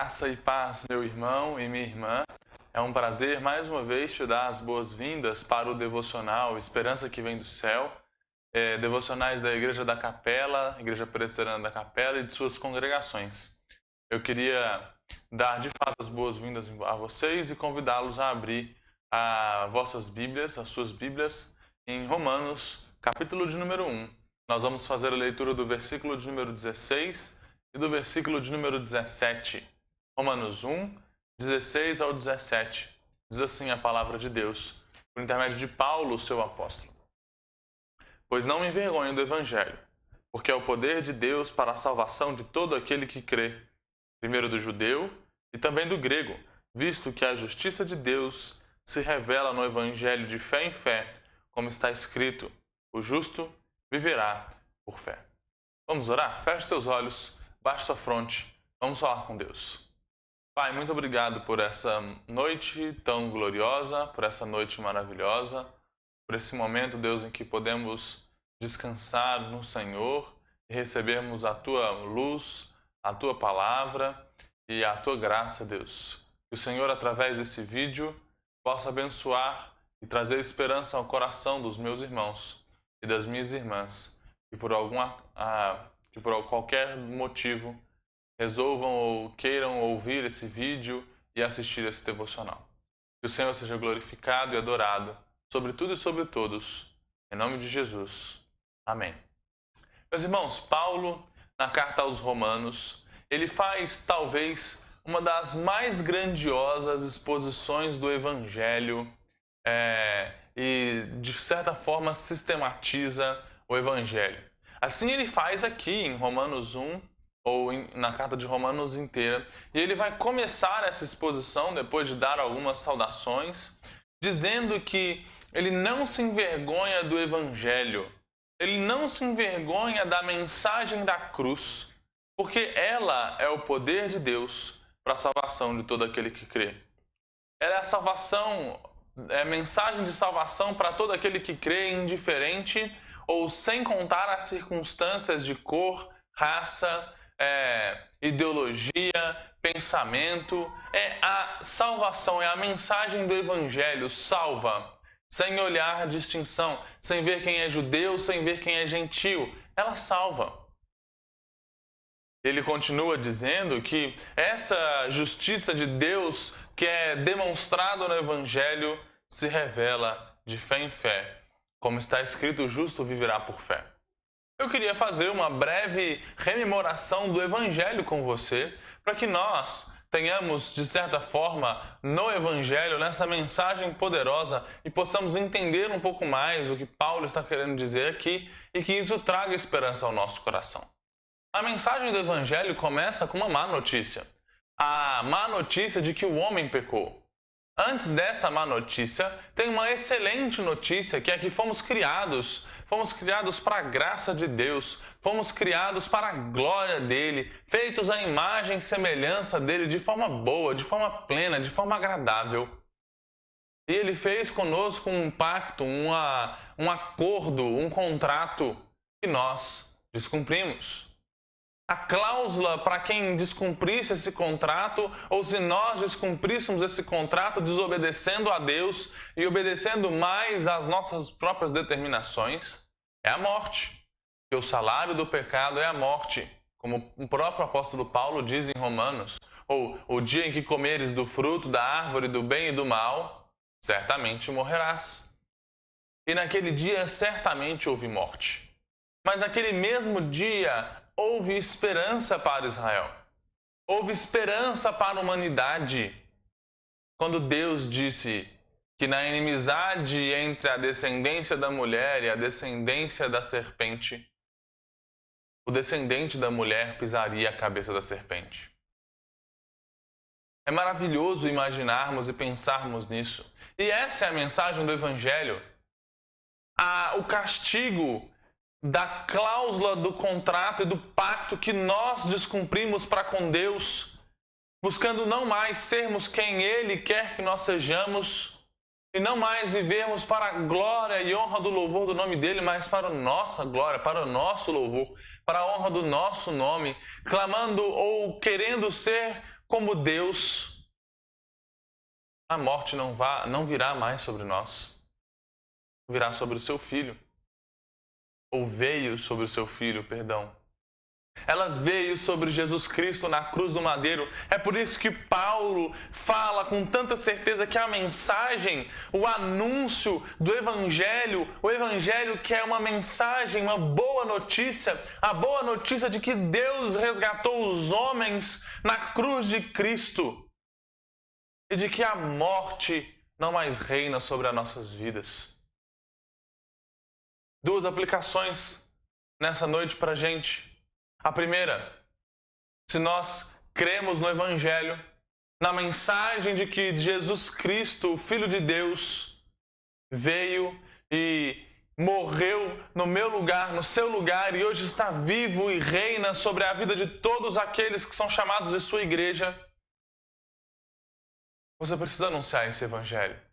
Graça e paz, meu irmão e minha irmã. É um prazer mais uma vez te dar as boas-vindas para o devocional Esperança que Vem do Céu, devocionais da Igreja da Capela, Igreja Presbiteriana da Capela e de suas congregações. Eu queria dar de fato as boas-vindas a vocês e convidá-los a abrir as suas Bíblias, em Romanos, capítulo de número 1. Nós vamos fazer a leitura do versículo de número 16 e do versículo de número 17. Romanos 1, 16 ao 17. Diz assim a palavra de Deus, por intermédio de Paulo, seu apóstolo. Pois não me envergonho do Evangelho, porque é o poder de Deus para a salvação de todo aquele que crê, primeiro do judeu e também do grego, visto que a justiça de Deus se revela no Evangelho de fé em fé, como está escrito, o justo viverá por fé. Vamos orar? Feche seus olhos, baixe sua fronte, vamos falar com Deus. Pai, muito obrigado por essa noite tão gloriosa, por essa noite maravilhosa, por esse momento, Deus, em que podemos descansar no Senhor e recebermos a Tua luz, a Tua palavra e a Tua graça, Deus. Que o Senhor, através desse vídeo, possa abençoar e trazer esperança ao coração dos meus irmãos e das minhas irmãs, que por qualquer motivo resolvam ou queiram ouvir esse vídeo e assistir esse devocional. Que o Senhor seja glorificado e adorado sobre tudo e sobre todos. Em nome de Jesus. Amém. Meus irmãos, Paulo, na carta aos Romanos, ele faz talvez uma das mais grandiosas exposições do Evangelho e, de certa forma, sistematiza o Evangelho. Assim ele faz aqui em Romanos 1, ou na carta de Romanos inteira, e ele vai começar essa exposição, depois de dar algumas saudações, dizendo que ele não se envergonha do Evangelho, ele não se envergonha da mensagem da cruz, porque ela é o poder de Deus para a salvação de todo aquele que crê. Ela é a salvação, é a mensagem de salvação para todo aquele que crê, indiferente ou sem contar as circunstâncias de cor, raça, ideologia, pensamento. É a salvação, é a mensagem do Evangelho, salva, sem olhar distinção, sem ver quem é judeu, sem ver quem é gentil. Ela salva. Ele continua dizendo que essa justiça de Deus que é demonstrada no Evangelho se revela de fé em fé. Como está escrito, o justo viverá por fé. Eu queria fazer uma breve rememoração do Evangelho com você, para que nós tenhamos, de certa forma, no Evangelho, nessa mensagem poderosa, e possamos entender um pouco mais o que Paulo está querendo dizer aqui e que isso traga esperança ao nosso coração. A mensagem do Evangelho começa com uma má notícia. A má notícia de que o homem pecou. Antes dessa má notícia, tem uma excelente notícia, que é que fomos criados para a graça de Deus, fomos criados para a glória dele, feitos à imagem e semelhança dele de forma boa, de forma plena, de forma agradável. E ele fez conosco um pacto, um acordo, um contrato que nós descumprimos. A cláusula para quem descumprisse esse contrato, ou se nós descumpríssemos esse contrato desobedecendo a Deus e obedecendo mais às nossas próprias determinações, é a morte. Porque o salário do pecado é a morte, como o próprio apóstolo Paulo diz em Romanos, ou o dia em que comeres do fruto da árvore do bem e do mal, certamente morrerás. E naquele dia certamente houve morte. Mas naquele mesmo dia houve esperança para Israel. Houve esperança para a humanidade. Quando Deus disse que na inimizade entre a descendência da mulher e a descendência da serpente, o descendente da mulher pisaria a cabeça da serpente. É maravilhoso imaginarmos e pensarmos nisso. E essa é a mensagem do Evangelho. O castigo da cláusula do contrato e do pacto que nós descumprimos para com Deus, buscando não mais sermos quem Ele quer que nós sejamos, e não mais vivermos para a glória e honra do louvor do nome dEle, mas para a nossa glória, para o nosso louvor, para a honra do nosso nome, clamando ou querendo ser como Deus, a morte não virá mais sobre nós. Virá sobre o seu filho. Ou veio sobre o seu filho, perdão. Ela veio sobre Jesus Cristo na cruz do madeiro. É por isso que Paulo fala com tanta certeza que a mensagem, o anúncio do Evangelho, o Evangelho que é uma mensagem, uma boa notícia, a boa notícia de que Deus resgatou os homens na cruz de Cristo e de que a morte não mais reina sobre as nossas vidas. Duas aplicações nessa noite para a gente. A primeira, se nós cremos no Evangelho, na mensagem de que Jesus Cristo, o Filho de Deus, veio e morreu no meu lugar, no seu lugar, e hoje está vivo e reina sobre a vida de todos aqueles que são chamados de sua igreja, você precisa anunciar esse Evangelho.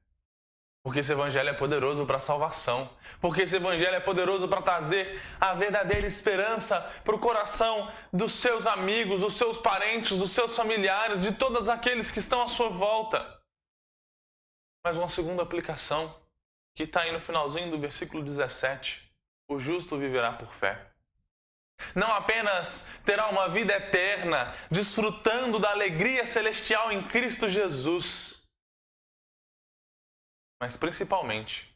Porque esse Evangelho é poderoso para a salvação. Porque esse Evangelho é poderoso para trazer a verdadeira esperança para o coração dos seus amigos, dos seus parentes, dos seus familiares, de todos aqueles que estão à sua volta. Mas uma segunda aplicação, que está aí no finalzinho do versículo 17. O justo viverá por fé. Não apenas terá uma vida eterna, desfrutando da alegria celestial em Cristo Jesus, mas principalmente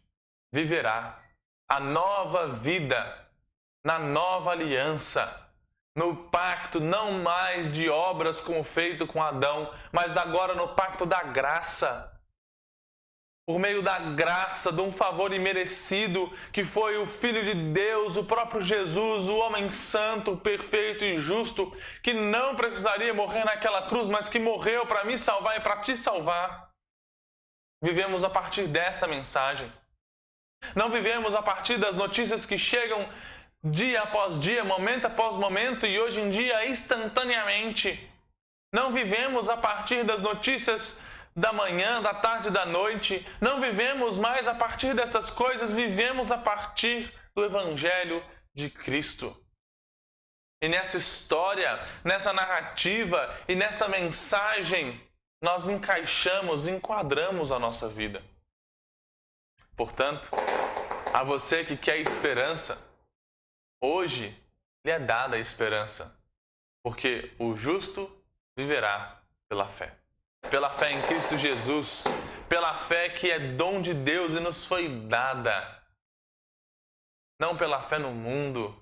viverá a nova vida na nova aliança, no pacto não mais de obras como feito com Adão, mas agora no pacto da graça. Por meio da graça, de um favor imerecido, que foi o Filho de Deus, o próprio Jesus, o homem santo, perfeito e justo, que não precisaria morrer naquela cruz, mas que morreu para me salvar e para te salvar. Vivemos a partir dessa mensagem. Não vivemos a partir das notícias que chegam dia após dia, momento após momento e hoje em dia instantaneamente. Não vivemos a partir das notícias da manhã, da tarde, da noite. Não vivemos mais a partir dessas coisas, vivemos a partir do Evangelho de Cristo. E nessa história, nessa narrativa e nessa mensagem, nós enquadramos a nossa vida. Portanto, a você que quer esperança, hoje lhe é dada a esperança, porque o justo viverá pela fé. Pela fé em Cristo Jesus, pela fé que é dom de Deus e nos foi dada. Não pela fé no mundo,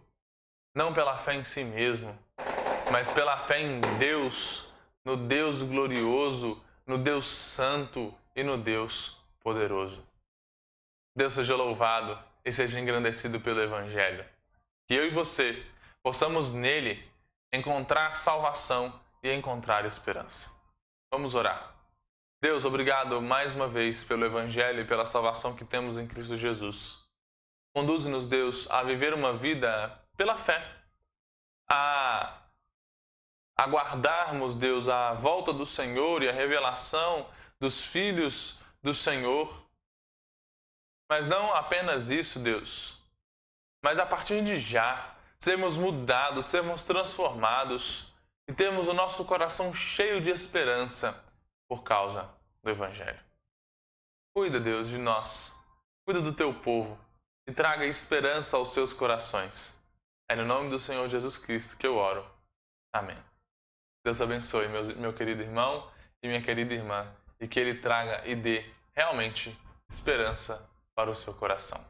não pela fé em si mesmo, mas pela fé em Deus, no Deus glorioso, no Deus santo e no Deus poderoso. Deus seja louvado e seja engrandecido pelo Evangelho. Que eu e você possamos nele encontrar salvação e encontrar esperança. Vamos orar. Deus, obrigado mais uma vez pelo Evangelho e pela salvação que temos em Cristo Jesus. Conduze-nos, Deus, a viver uma vida pela fé, a aguardarmos, Deus, a volta do Senhor e a revelação dos filhos do Senhor. Mas não apenas isso, Deus, mas a partir de já, sermos mudados, sermos transformados e termos o nosso coração cheio de esperança por causa do Evangelho. Cuida, Deus, de nós, cuida do teu povo e traga esperança aos seus corações. É no nome do Senhor Jesus Cristo que eu oro. Amém. Deus abençoe meu querido irmão e minha querida irmã e que Ele traga e dê realmente esperança para o seu coração.